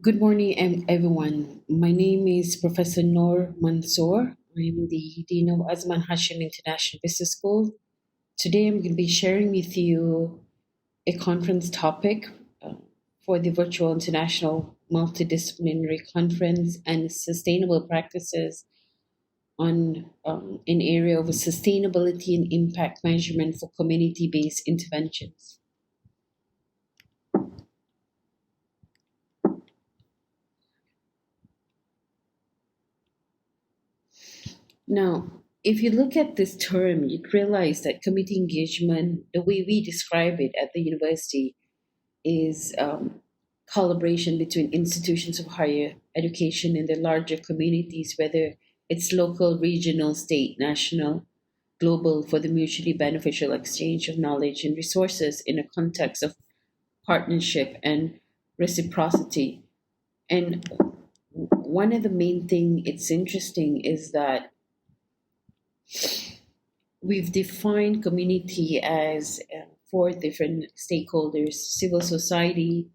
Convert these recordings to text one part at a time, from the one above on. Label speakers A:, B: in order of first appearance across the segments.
A: Good morning, everyone. My name is Professor Nur Mansor. I'm the Dean of Azman Hashim International Business School. Today, I'm going to be sharing with you a conference topic uh, for the Virtual International Multidisciplinary Conference and Sustainable Practices on an area of sustainability and impact measurement for community-based interventions. Now, if you look at this term, you'd realize that community engagement, the way we describe it at the university, is collaboration between institutions of higher education and the larger communities, whether it's local, regional, state, national, global, for the mutually beneficial exchange of knowledge and resources in a context of partnership and reciprocity. And one of the main thing it's interesting is that we've defined community as four different stakeholders: civil society,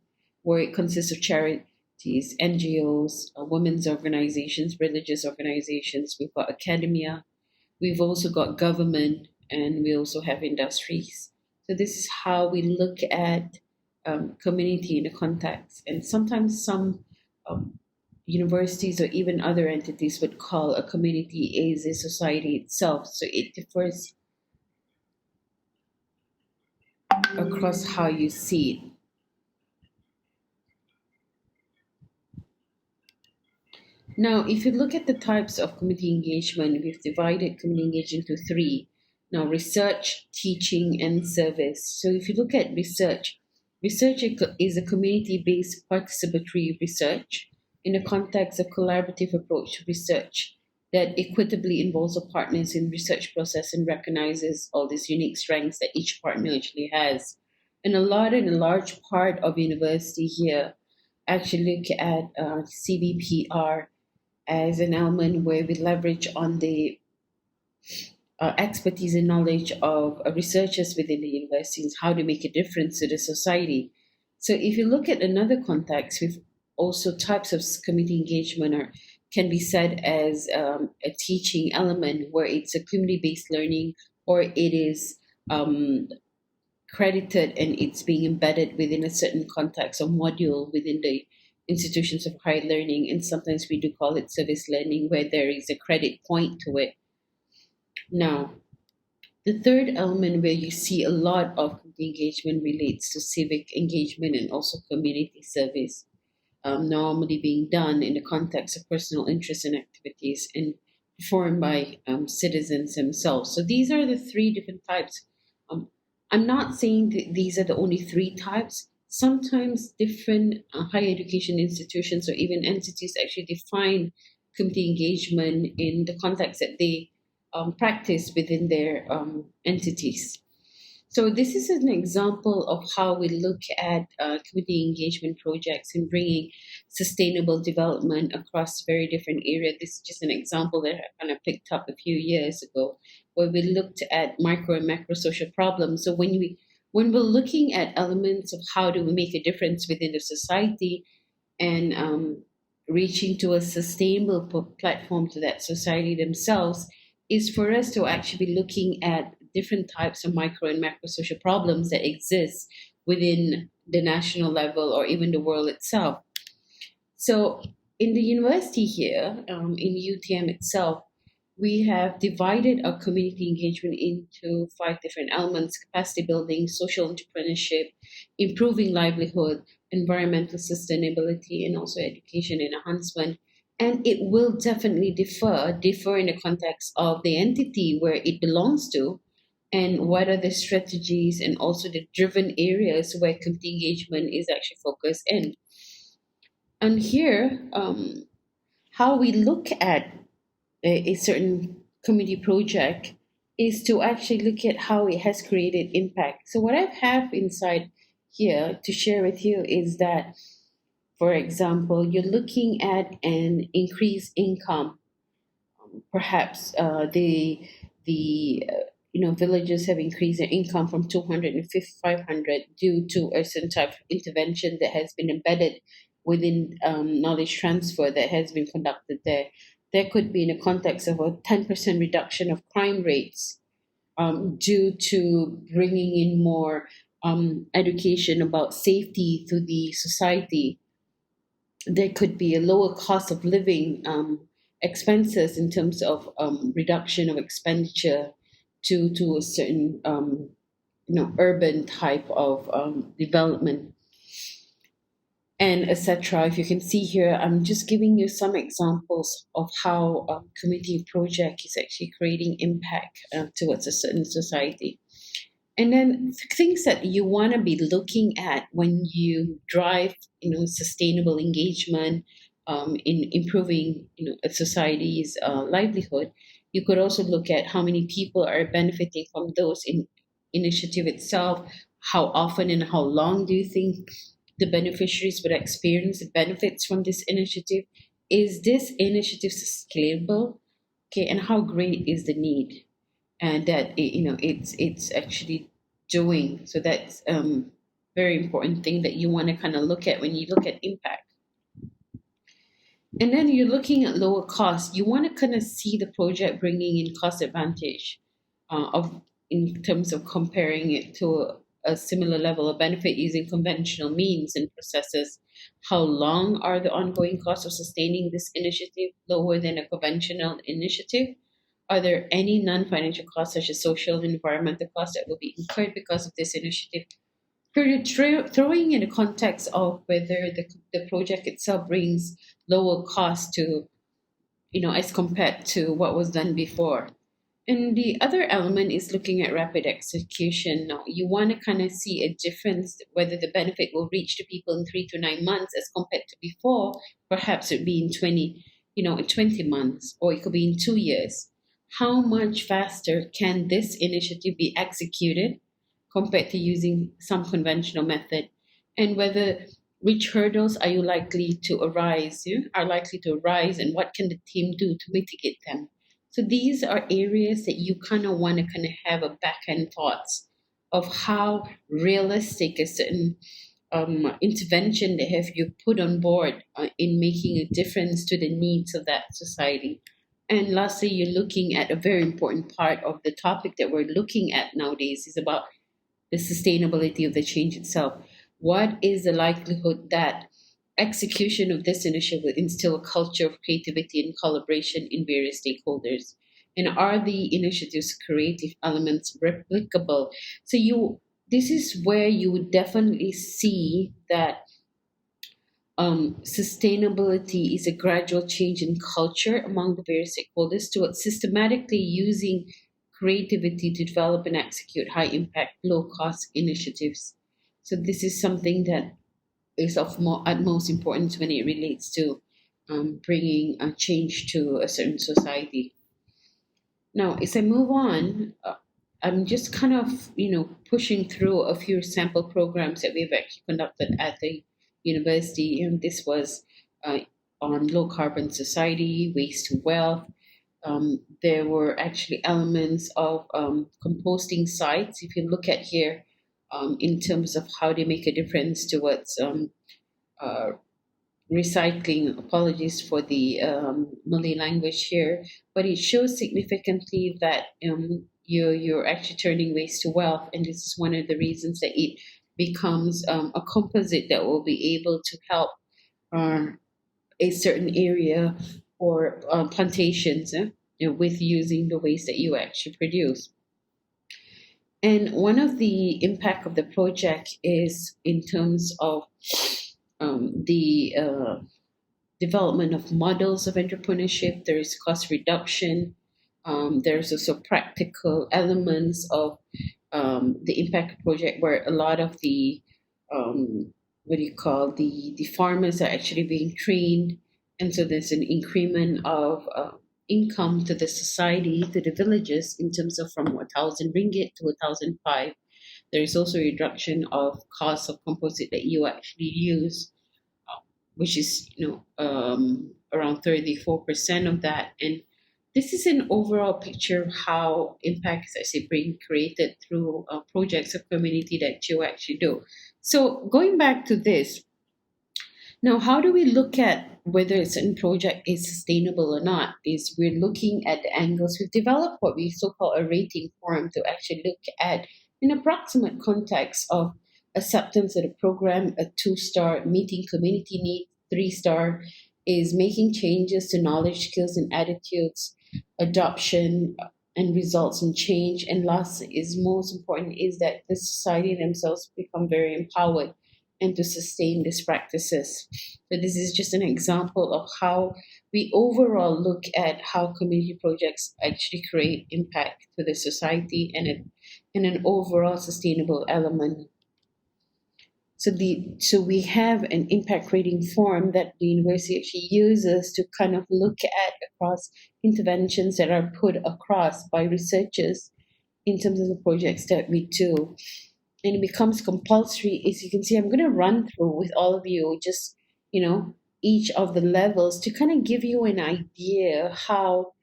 A: where it consists of charities, NGOs, women's organizations, religious organizations. We've got academia, we've also got government, and we also have industries. So, this is how we look at community in a context. And sometimes some um, universities or even other entities would call a community is a society itself. So it differs across how you see it. Now, if you look at the types of community engagement, we've divided community engagement into three. Now, research, teaching, and service. So if you look at research, research is a community-based participatory research in a context of collaborative approach to research that equitably involves the partners in research process and recognizes all these unique strengths that each partner actually has. And a large part of university here actually look at CBPR as an element where we leverage on the expertise and knowledge of researchers within the universities, how to make a difference to the society. So if you look at another context, we've also types of community engagement are, can be said as a teaching element where it's a community-based learning or it is credited and it's being embedded within a certain context or module within the institutions of higher learning. And sometimes we do call it service learning where there is a credit point to it. Now, the third element where you see a lot of community engagement relates to civic engagement and also community service, normally being done in the context of personal interests and activities and performed by citizens themselves. So these are the three different types. Um, I'm not saying that these are the only three types. Sometimes different higher education institutions or even entities actually define community engagement in the context that they practice within their entities. So this is an example of how we look at community engagement projects and bringing sustainable development across very different areas. This is just an example that I kind of picked up a few years ago, where we looked at micro and macro social problems. So when we're looking at elements of how do we make a difference within the society and reaching to a sustainable platform to that society themselves, is for us to actually be looking at different types of micro and macro social problems that exist within the national level or even the world itself. So, in the university here, in UTM itself, we have divided our community engagement into five different elements: capacity building, social entrepreneurship, improving livelihood, environmental sustainability, and also education and enhancement. And it will definitely differ in the context of the entity where it belongs to, and what are the strategies and also the driven areas where community engagement is actually focused in. And here, how we look at a certain community project is to actually look at how it has created impact. So what I have inside here to share with you is that, for example, you're looking at an increased income. Perhaps the villagers have increased their income from 200 to 500 due to a certain type of intervention that has been embedded within knowledge transfer that has been conducted there. There could be in the context of a 10% reduction of crime rates due to bringing in more education about safety to the society. There could be a lower cost of living expenses in terms of reduction of expenditure to a certain urban type of development, and etc. If you can see here, I'm just giving you some examples of how a community project is actually creating impact towards a certain society. And then things that you want to be looking at when you drive, sustainable engagement in improving, a society's livelihood. You could also look at how many people are benefiting from those initiative itself. How often and how long do you think the beneficiaries would experience the benefits from this initiative? Is this initiative scalable? Okay, and how great is the need? And that it's actually doing. So that's very important thing that you want to kind of look at when you look at impact. And then you're looking at lower cost. You want to kind of see the project bringing in cost advantage of in terms of comparing it to a similar level of benefit using conventional means and processes. How long are the ongoing costs of sustaining this initiative lower than a conventional initiative? Are there any non-financial costs, such as social and environmental costs, that will be incurred because of this initiative? Throwing in the context of whether the project itself brings lower cost to, as compared to what was done before. And the other element is looking at rapid execution. Now, you want to kind of see a difference whether the benefit will reach to people in 3 to 9 months as compared to before. Perhaps it would be in 20 months, or it could be in 2 years. How much faster can this initiative be executed compared to using some conventional method? And whether which hurdles are likely to arise, and what can the team do to mitigate them? So these are areas that you kind of want to kind of have a back end thoughts of how realistic a certain intervention they have you put on board in making a difference to the needs of that society. And lastly, you're looking at a very important part of the topic that we're looking at nowadays is about the sustainability of the change itself. What is the likelihood that execution of this initiative will instill a culture of creativity and collaboration in various stakeholders? And are the initiative's creative elements replicable? This is where you would definitely see that sustainability is a gradual change in culture among the various stakeholders towards systematically using creativity to develop and execute high impact, low cost initiatives. So this is something that is of utmost importance when it relates to bringing a change to a certain society. Now, as I move on, I'm just kind of, pushing through a few sample programs that we've actually conducted at the university. And this was on low carbon society, waste to wealth. There were actually elements of composting sites. If you look at here, in terms of how they make a difference towards uh, recycling. Apologies for the Malay language here, but it shows significantly that you're actually turning waste to wealth, and this is one of the reasons that it becomes a composite that will be able to help uh, a certain area or plantations with using the waste that you actually produce. And one of the impact of the project is in terms of the development of models of entrepreneurship. There is cost reduction. There's also practical elements of the impact project where a lot of the the farmers are actually being trained, and so there's an increment of income to the society, to the villages, in terms of from 1,000 ringgit to 1,005. There is also a reduction of cost of composite that you actually use, which is around 34% of that. And this is an overall picture of how impact is actually being created through projects of community that you actually do. So going back to this, Now, how do we look at whether a certain project is sustainable or not? Is we're looking at the angles. We've developed what we so-called a rating form to actually look at an approximate context of acceptance of the program, a 2-star, meeting community need, 3-star is making changes to knowledge, skills, and attitudes, adoption, and results in change. And last is most important is that the society themselves become very empowered and to sustain these practices. So this is just an example of how we overall look at how community projects actually create impact to the society and an overall sustainable element. So we have an impact rating form that the university actually uses to kind of look at across interventions that are put across by researchers in terms of the projects that we do. And it becomes compulsory. As you can see, I'm going to run through with all of you just, each of the levels to kind of give you an idea how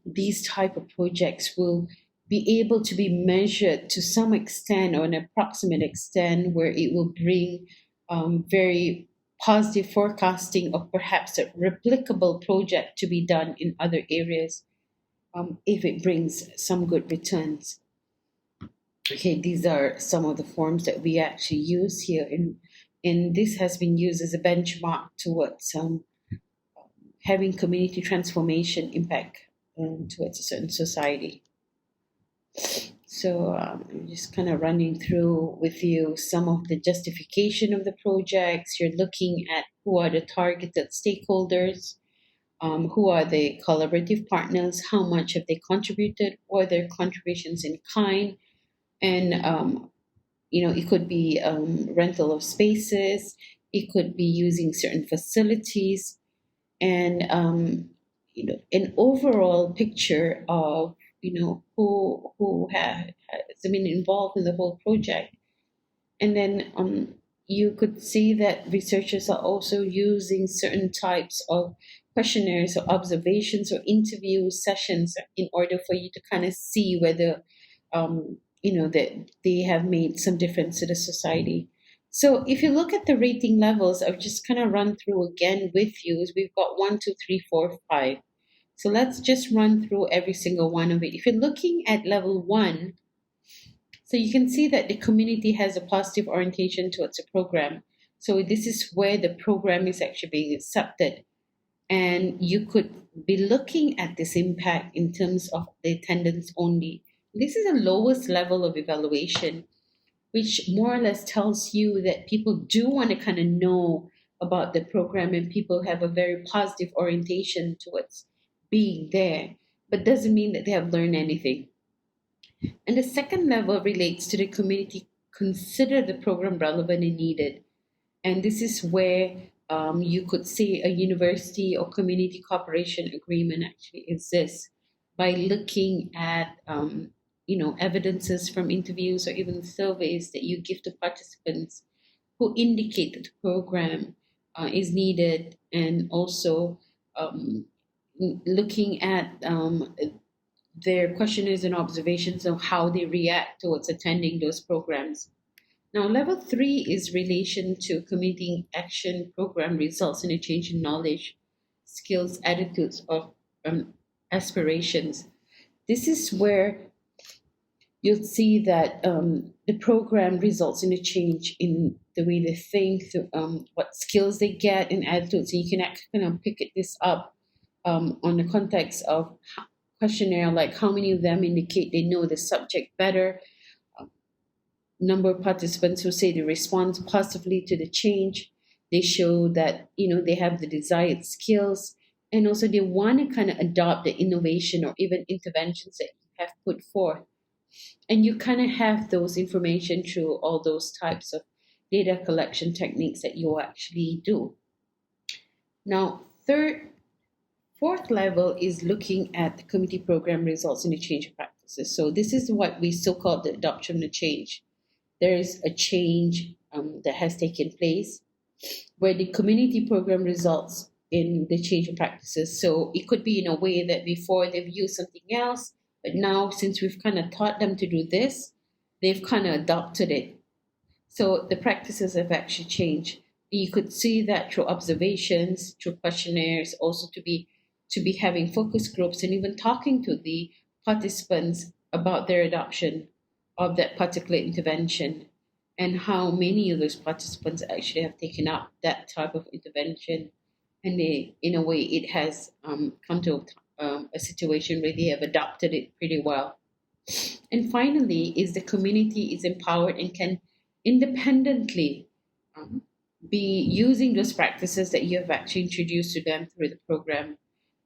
A: these type of projects will be able to be measured to some extent or an approximate extent where it will bring very positive forecasting of perhaps a replicable project to be done in other areas if it brings some good returns. Okay, these are some of the forms that we actually use here, and this has been used as a benchmark towards having community transformation impact towards a certain society. So I'm just kind of running through with you some of the justification of the projects. You're looking at who are the targeted stakeholders, who are the collaborative partners, how much have they contributed, or their contributions in kind, and it could be rental of spaces, it could be using certain facilities, and an overall picture of who has been involved in the whole project. And then you could see that researchers are also using certain types of questionnaires or observations or interview sessions in order for you to kind of see whether that they have made some difference to the society. So if you look at the rating levels, I've just kind of run through again with you. We've got 1, 2, 3, 4, 5. So let's just run through every single one of it. If you're looking at level 1, so you can see that the community has a positive orientation towards the program. So this is where the program is actually being accepted. And you could be looking at this impact in terms of the attendance only. This is the lowest level of evaluation, which more or less tells you that people do want to kind of know about the program and people have a very positive orientation towards being there, but doesn't mean that they have learned anything. And the second level relates to the community consider the program relevant and needed. And this is where you could say a university or community cooperation agreement actually exists by looking at evidences from interviews or even surveys that you give to participants who indicate that the program is needed, and also looking at their questionnaires and observations of how they react towards attending those programs. Now, level 3 is relation to community action program results in a change in knowledge, skills, attitudes, or aspirations. This is where you'll see that the program results in a change in the way they think, what skills they get, and attitudes. So you can actually kind of pick this up on the context of questionnaire, like how many of them indicate they know the subject better, number of participants who say they respond positively to the change, they show that they have the desired skills, and also they want to kind of adopt the innovation or even interventions that you have put forth. And you kind of have those information through all those types of data collection techniques that you actually do. Now, fourth level is looking at the community program results in the change of practices. So this is what we so-called the adoption of the change. There is a change that has taken place where the community program results in the change of practices. So it could be in a way that before they've used something else, but now since we've kind of taught them to do this, they've kind of adopted it. So the practices have actually changed. You could see that through observations, through questionnaires, also to be having focus groups and even talking to the participants about their adoption of that particular intervention and how many of those participants actually have taken up that type of intervention. And in a way, it has come to a situation where they have adopted it pretty well. And finally, is the community is empowered and can independently um, be using those practices that you have actually introduced to them through the program.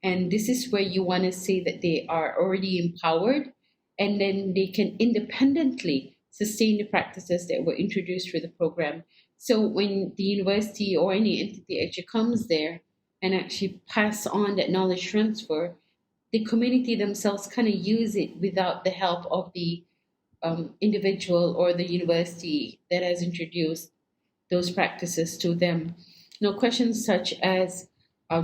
A: And this is where you want to say that they are already empowered and then they can independently sustain the practices that were introduced through the program. So when the university or any entity actually comes there and actually pass on that knowledge transfer, the community themselves kind of use it without the help of the individual or the university that has introduced those practices to them. Now, questions such as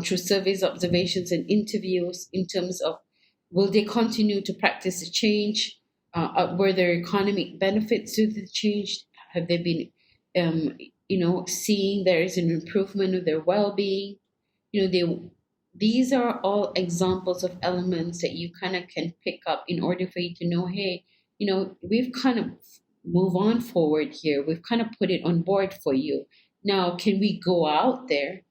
A: through surveys, observations, and interviews in terms of will they continue to practice the change? Were there economic benefits to the change? Have they been, seeing there is an improvement of their well-being? These are all examples of elements that you kind of can pick up in order for you to know, hey, we've kind of move on forward here. We've kind of put it on board for you. Now, can we go out there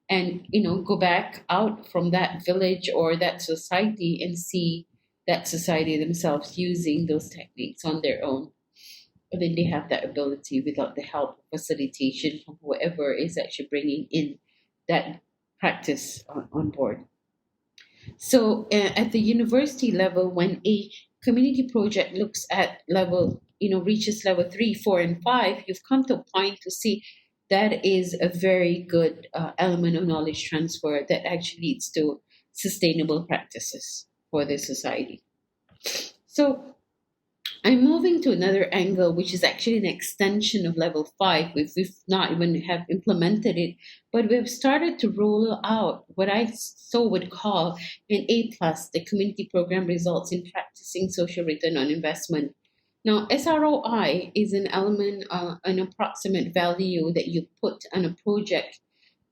A: and, go back out from that village or that society and see that society themselves using those techniques on their own? But then they have that ability without the help of facilitation from whoever is actually bringing in that practice on board. So at the university level, when a community project looks at level, reaches level 3, 4, and 5, you've come to a point to see that is a very good element of knowledge transfer that actually leads to sustainable practices for the society. So I'm moving to another angle, which is actually an extension of level 5. We've not even have implemented it, but we've started to roll out what I so would call an A plus, the community program results in practicing social return on investment. Now, SROI is an element, an approximate value that you put on a project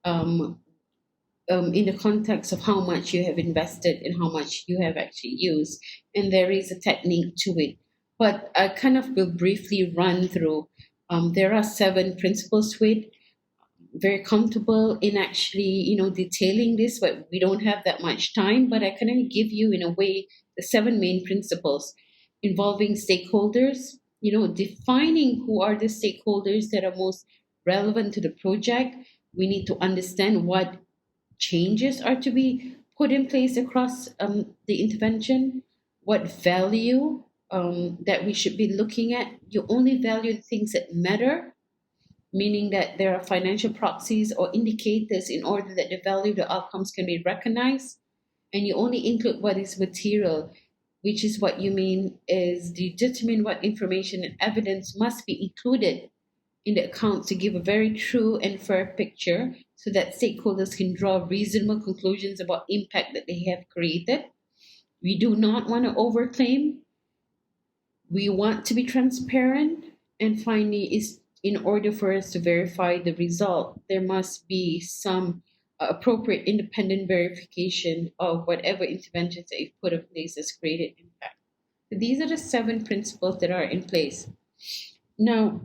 A: in the context of how much you have invested and how much you have actually used. And there is a technique to it. But I kind of will briefly run through. There are 7 principles to it. Very comfortable in actually, detailing this, but we don't have that much time. But I kind of give you, in a way, the 7 main principles involving stakeholders, defining who are the stakeholders that are most relevant to the project. We need to understand what changes are to be put in place across the intervention, what value that we should be looking at. You only value things that matter, meaning that there are financial proxies or indicators in order that the value of the outcomes can be recognized. And you only include what is material, which is what you mean is determine what information and evidence must be included in the account to give a very true and fair picture so that stakeholders can draw reasonable conclusions about impact that they have created. We do not want to overclaim. We want to be transparent. And finally, is in order for us to verify the result, there must be some appropriate independent verification of whatever interventions that you've put in place has created impact. So these are the 7 principles that are in place. Now,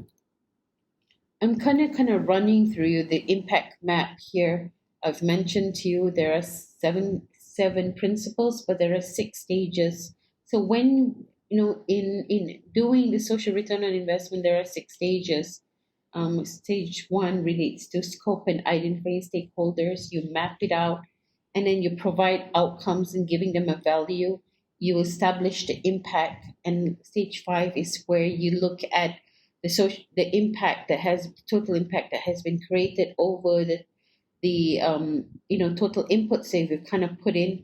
A: I'm kind of running through you the impact map here. I've mentioned to you there are seven principles, but there are 6 stages. So when in doing the social return on investment, there are 6 stages. Stage 1 relates to scope and identify stakeholders. You map it out, and then you provide outcomes and giving them a value. You establish the impact, and stage 5 is where you look at the impact that has total impact that has been created over the total inputs that we've kind of put in,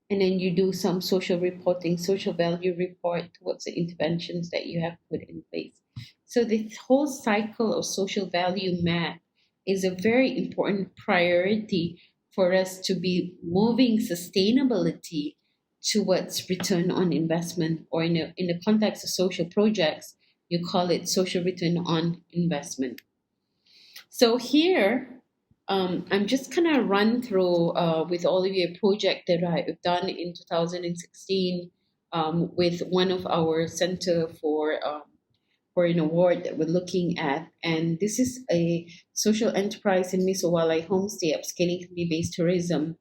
A: and then you do some social reporting, social value report towards the interventions that you have put in place. So this whole cycle of social value map is a very important priority for us to be moving sustainability towards return on investment, or in the context of social projects, you call it social return on investment. So here I'm just kind of run through with all of you a project that I've done in 2016 with one of our center for an award that we're looking at. And this is a social enterprise in Misowalay homestay upscaling community-based tourism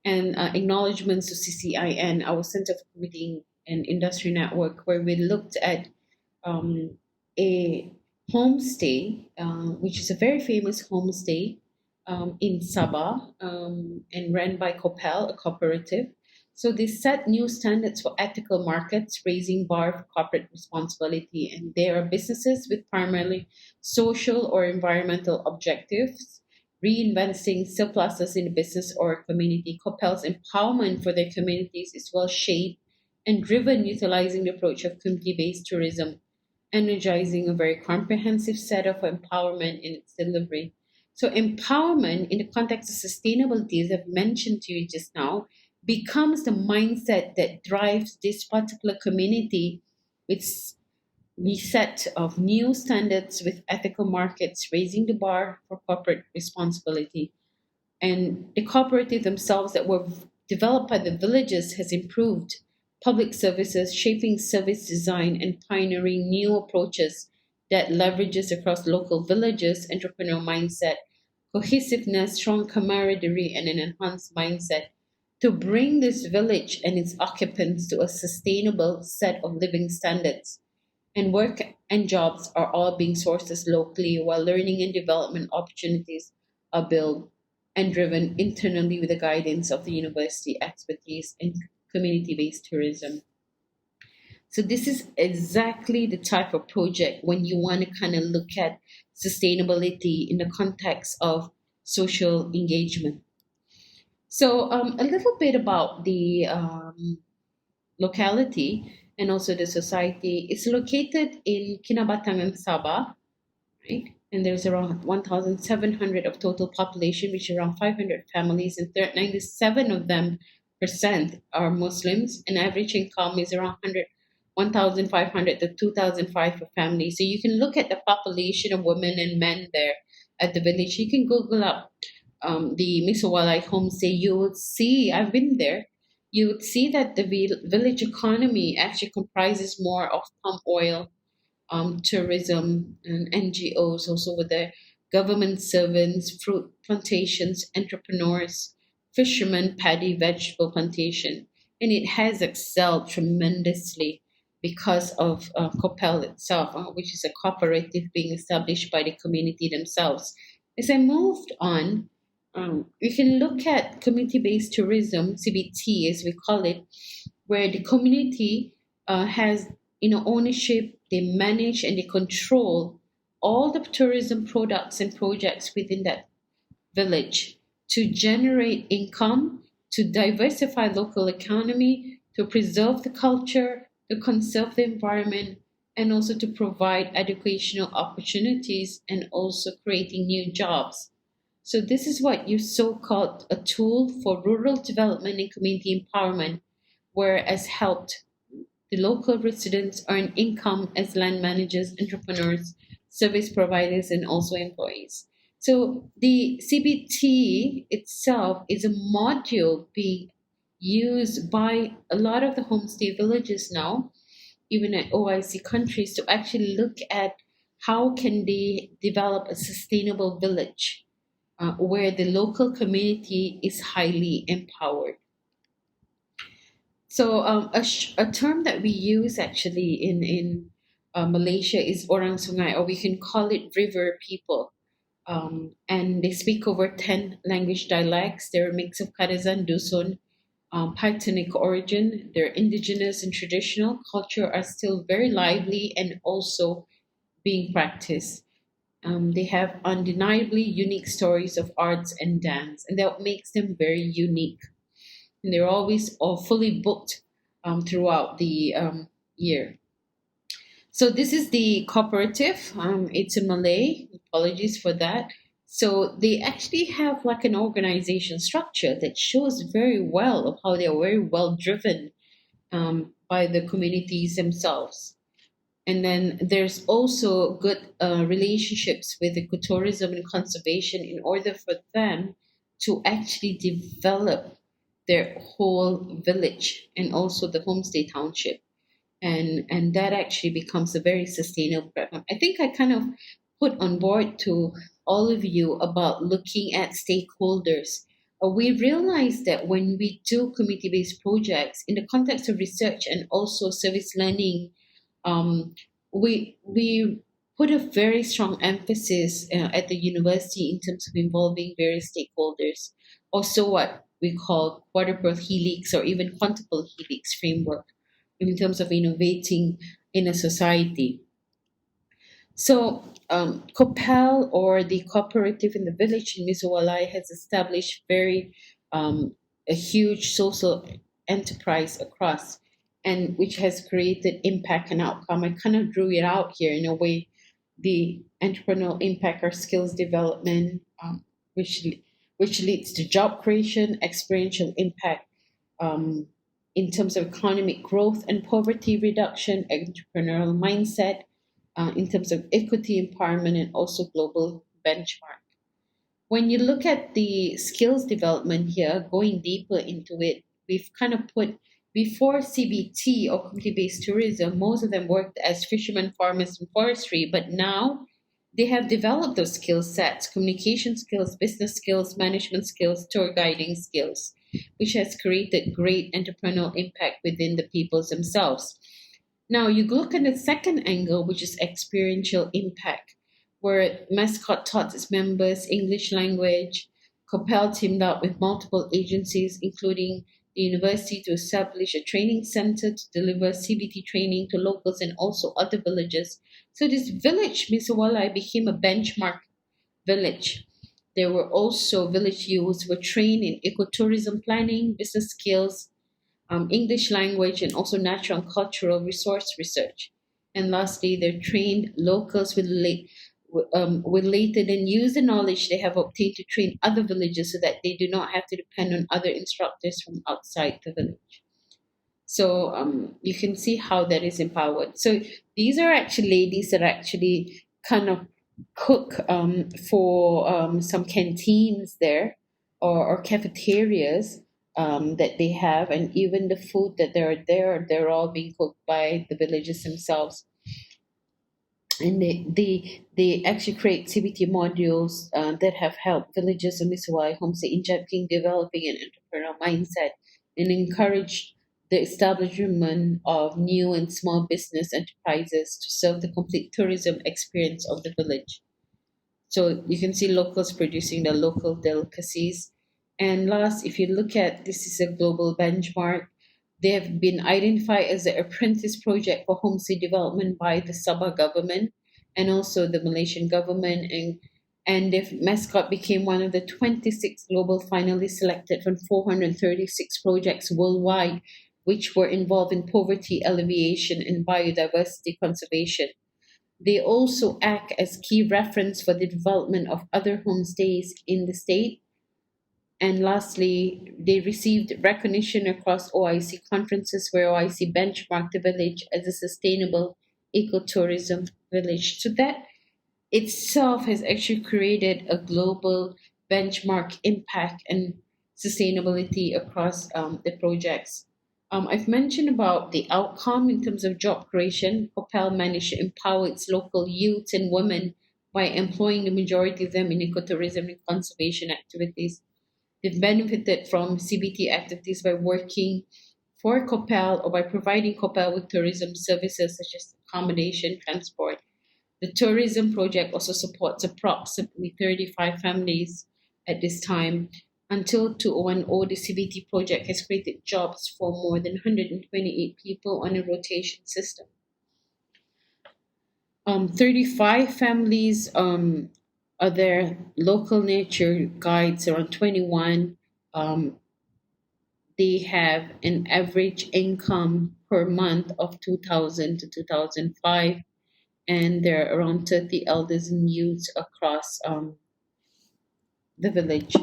A: and acknowledgements to CCIN, our Center for Community and Industry Network, where we looked at um, a homestay, which is a very famous homestay in Sabah and run by Copel, a cooperative. So they set new standards for ethical markets, raising bar for corporate responsibility. And they are businesses with primarily social or environmental objectives, reinventing surpluses in the business or community. Copel's empowerment for their communities is well shaped and driven, utilizing the approach of community-based tourism, energizing a very comprehensive set of empowerment in its delivery. So, empowerment in the context of sustainability, as I've mentioned to you just now, becomes the mindset that drives this particular community with the set of new standards with ethical markets, raising the bar for corporate responsibility. And the cooperative themselves that were developed by the villages has improved public services, shaping service design and pioneering new approaches that leverages across local villages, entrepreneurial mindset, cohesiveness, strong camaraderie, and an enhanced mindset to bring this village and its occupants to a sustainable set of living standards. And work and jobs are all being sourced locally, while learning and development opportunities are built and driven internally with the guidance of the university expertise in community based tourism. So, this is exactly the type of project when you want to kind of look at sustainability in the context of social engagement. So, a little bit about the locality and also the society. It's located in Kinabatangan, Sabah, right? And there's around 1,700 of total population, which is around 500 families, and 97 of them percent are Muslims. And average income is around 1,500 to 2,005 per family. So you can look at the population of women and men there at the village. You can Google up the Misowalai homestay. You would see, I've been there, you would see that the village economy actually comprises more of palm oil, tourism, and NGOs, also with the government servants, fruit plantations, entrepreneurs, fishermen, paddy, vegetable plantation. And it has excelled tremendously because of Copel itself, which is a cooperative being established by the community themselves. As I moved on, we can look at community-based tourism, CBT as we call it, where the community has ownership. They manage and they control all the tourism products and projects within that village to generate income, to diversify local economy, to preserve the culture, to conserve the environment, and also to provide educational opportunities and also creating new jobs. So this is what you so-called a tool for rural development and community empowerment, whereas helped the local residents earn income as land managers, entrepreneurs, service providers, and also employees. So the CBT itself is a module being used by a lot of the homestay villages now, even at OIC countries, to actually look at how can they develop a sustainable village where the local community is highly empowered. So a term that we use actually in Malaysia is orang sungai, or we can call it river people. And they speak over 10 language dialects. They're a mix of Kadazan, Dusun, Paitanic origin. Their indigenous and traditional culture are still very lively and also being practiced. They have undeniably unique stories of arts and dance, and that makes them very unique. And they're always all fully booked throughout the year. So this is the cooperative. It's in Malay. Apologies for that. So they actually have like an organization structure that shows very well of how they are very well driven by the communities themselves. And then there's also good relationships with ecotourism and conservation in order for them to actually develop their whole village and also the homestay township. And that actually becomes a very sustainable program. I think I kind of put on board to all of you about looking at stakeholders. We realize that when we do community-based projects in the context of research and also service learning, um, we put a very strong emphasis at the university in terms of involving various stakeholders. Also, what we call quadruple helix or even quintuple helix framework in terms of innovating in a society. So, COPEL or the cooperative in the village in Mizawalai has established um, a huge social enterprise across, and which has created impact and outcome. I kind of drew it out here in a way. The entrepreneurial impact or skills development, which which leads to job creation, experiential impact, um, in terms of economic growth and poverty reduction, entrepreneurial mindset, in terms of equity empowerment, and also global benchmark. When you look at the skills development here, going deeper into it, we've kind of put before CBT or community based tourism, most of them worked as fishermen, farmers, and forestry, but now they have developed those skill sets communication skills, business skills, management skills, tour guiding skills, which has created great entrepreneurial impact within the peoples themselves. Now, you look at the second angle, which is experiential impact, where Mascot taught its members English language. Copel teamed up with multiple agencies, including the university, to establish a training center to deliver CBT training to locals and also other villages. So, this village, Misawalai, became a benchmark village. There were also village youths who were trained in ecotourism planning, business skills, English language, and also natural and cultural resource research. And lastly, they're trained locals will later then use the knowledge they have obtained to train other villages so that they do not have to depend on other instructors from outside the village. So you can see how that is empowered. So these are actually ladies that actually kind of cook for some canteens there or cafeterias that they have, and even the food that they're there, they're all being cooked by the villagers themselves. And they actually create CBT modules that have helped villages in Misawai Homestay injecting, developing an entrepreneurial mindset and encourage the establishment of new and small business enterprises to serve the complete tourism experience of the village. So you can see locals producing the local delicacies. And last, if you look at this is a global benchmark, they have been identified as the apprentice project for homestay development by the Sabah government and also the Malaysian government. And the mascot became one of the 26 global finalists selected from 436 projects worldwide, which were involved in poverty alleviation and biodiversity conservation. They also act as key reference for the development of other homestays in the state. And lastly, they received recognition across OIC conferences where OIC benchmarked the village as a sustainable ecotourism village. So that itself has actually created a global benchmark impact and sustainability across the projects. I've mentioned about the outcome in terms of job creation. Propel managed to empower its local youths and women by employing the majority of them in ecotourism and conservation activities. They've benefited from CBT activities by working for Copel or by providing Copel with tourism services such as accommodation, transport. The tourism project also supports approximately 35 families at this time. Until 2010, the CBT project has created jobs for more than 128 people on a rotation system. 35 families are there, local nature guides around 21. Um, they have an average income per month of 2000 to 2005, and there are around 30 elders and youths across the village.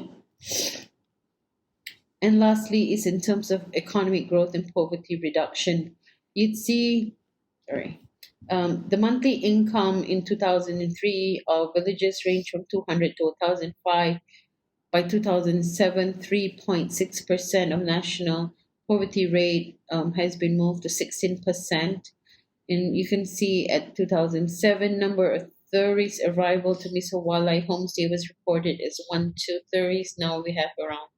A: And lastly, is in terms of economic growth and poverty reduction. You'd see, sorry. The monthly income in 2003 of villages ranged from 200 to 1,005. By 2007, 3.6% of national poverty rate has been moved to 16%. And you can see at 2007, number of tourist arrival to Misawalai homestay was reported as 1 2 tourists. Now we have around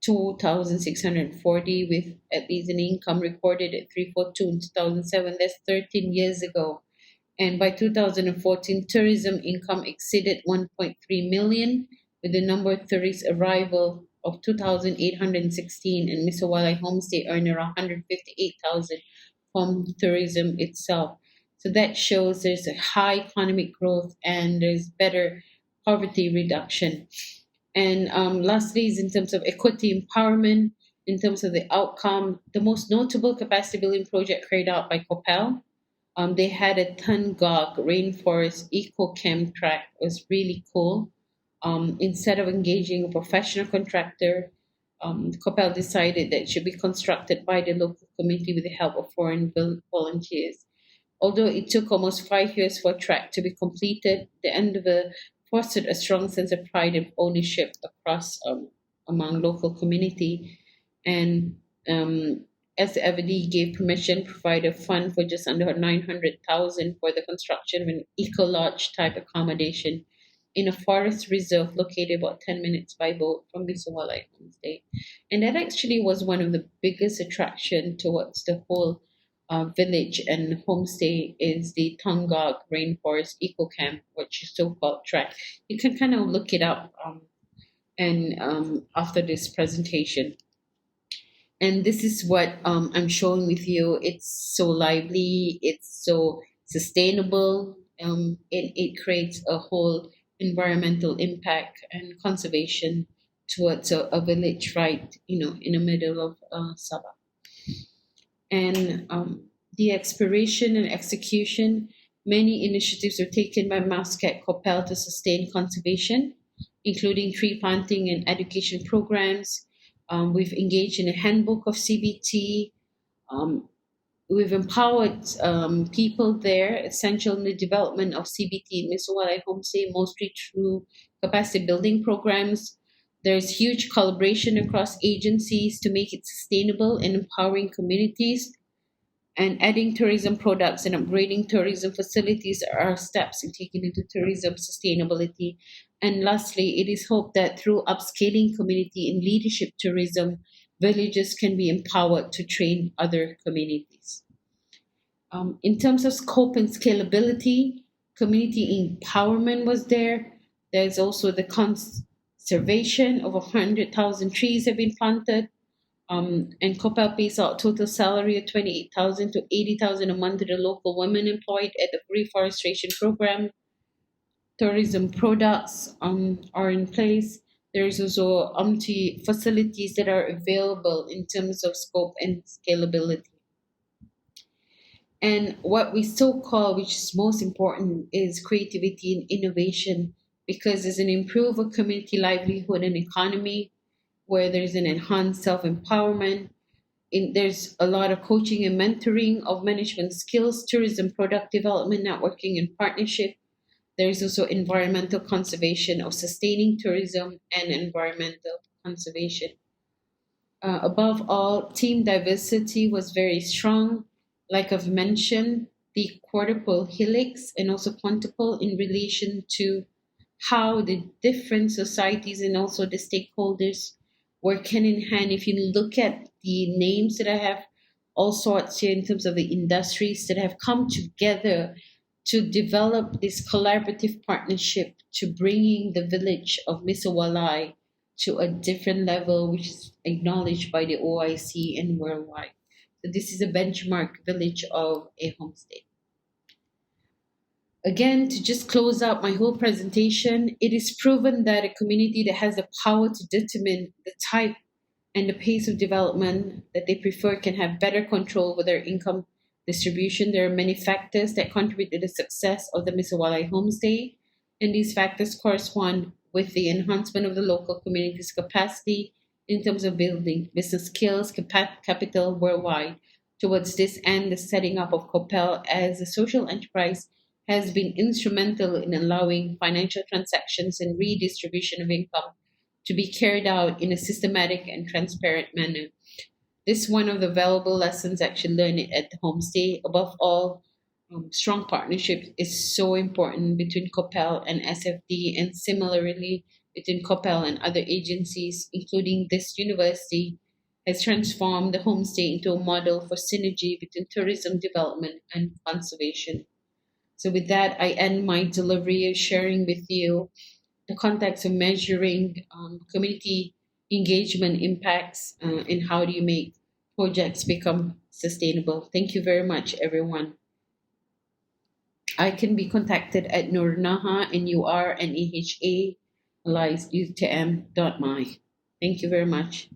A: 2,640 with at least an income recorded at 342 in 2007. That's 13 years ago. And by 2014, tourism income exceeded 1.3 million, with the number of tourist arrival of 2,816, and Misawalai Homestay earned around 158,000 from tourism itself. So that shows there's a high economic growth and there's better poverty reduction. And lastly, is in terms of equity empowerment, in terms of the outcome, the most notable capacity building project carried out by COPEL, they had a Tungog rainforest eco camp track. It was really cool. Instead of engaging a professional contractor, COPEL decided that it should be constructed by the local community with the help of foreign volunteers. Although it took almost 5 years for a track to be completed, the endeavor fostered a strong sense of pride and ownership across among local community. And as the FD gave permission, provided a fund for just under 900,000 for the construction of an eco lodge type accommodation in a forest reserve located about 10 minutes by boat from Misawalai Homestay. And that actually was one of the biggest attraction towards the whole village and homestay is the Tungog Rainforest Eco Camp, which is so-called track. You can kind of look it up and after this presentation. And this is what I'm showing with you. It's so lively, it's so sustainable, it creates a whole environmental impact and conservation towards a village right, in the middle of Sabah. And the exploration and execution, many initiatives were taken by Muscat COPEL to sustain conservation, including tree planting and education programs. We've engaged in a handbook of CBT. We've empowered people there, essential in the development of CBT in Misawalai Homestay, mostly through capacity building programs. There's huge collaboration across agencies to make it sustainable and empowering communities. And adding tourism products and upgrading tourism facilities are steps in taking into tourism sustainability. And lastly, it is hoped that through upscaling community in leadership tourism, villages can be empowered to train other communities. In terms of scope and scalability, community empowerment was there. There's also the conservation of 100,000 trees have been planted. And COPEL pays out total salary of 28,000 to 80,000 a month to the local women employed at the reforestation program. Tourism products are in place. There is also facilities that are available in terms of scope and scalability. And what we so call, which is most important, is creativity and innovation, because it's an improve a community livelihood and economy where there's an enhanced self-empowerment. There's a lot of coaching and mentoring of management skills, tourism product development, networking and partnership. There's also environmental conservation of sustaining tourism and environmental conservation. Above all, team diversity was very strong. Like I've mentioned, the quadruple helix and also quintuple in relation to how the different societies and also the stakeholders work hand in hand. If you look at the names that I have, all sorts here in terms of the industries that have come together to develop this collaborative partnership to bringing the village of Misawalai to a different level, which is acknowledged by the OIC and worldwide. So this is a benchmark village of a homestay. Again, to just close out my whole presentation, it is proven that a community that has the power to determine the type and the pace of development that they prefer can have better control over their income distribution. There are many factors that contribute to the success of the Misawalai homestay, and these factors correspond with the enhancement of the local community's capacity in terms of building business skills, capital worldwide, Towards this end, the setting up of Copel as a social enterprise has been instrumental in allowing financial transactions and redistribution of income to be carried out in a systematic and transparent manner. This is one of the valuable lessons actually learned at the homestay. Above all, strong partnership is so important between COPEL and SFD, and similarly between COPEL and other agencies, including this university, has transformed the homestay into a model for synergy between tourism development and conservation. So, with that, I end my delivery sharing with you the context of measuring community engagement impacts and how do you make projects become sustainable. Thank you very much, everyone. I can be contacted at Nur Naha, NURNAHA, UTM.my. Thank you very much.